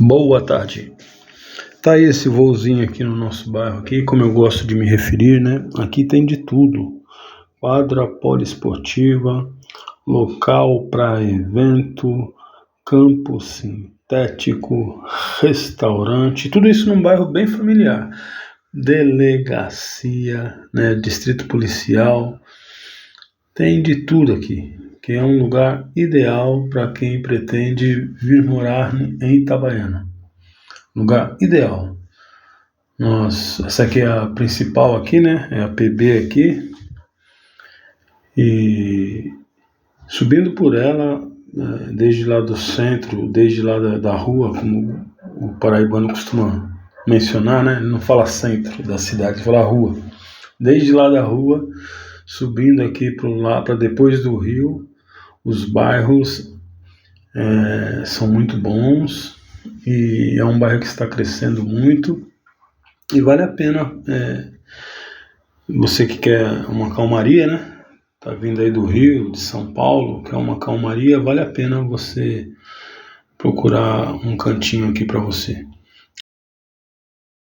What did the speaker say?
Boa tarde. Tá aí esse voozinho aqui no nosso bairro aqui, como eu gosto de me referir, né? Aqui tem de tudo. Quadra poliesportiva, local para evento, campo sintético, restaurante, tudo isso num bairro bem familiar. Delegacia, né? Distrito policial, tem de tudo aqui, que é um lugar ideal para quem pretende vir morar em Itabaiana. Lugar ideal. Essa aqui é a principal aqui, né? É a PB aqui. E subindo por ela, desde lá do centro, desde lá da rua, como o paraibano costuma mencionar, né? Ele não fala centro da cidade, ele fala rua. Desde lá da rua, subindo aqui para depois do rio, os bairros são muito bons e é um bairro que está crescendo muito e vale a pena. Você que quer uma calmaria, né? Tá vindo aí do Rio, de São Paulo, quer uma calmaria, vale a pena você procurar um cantinho aqui para você.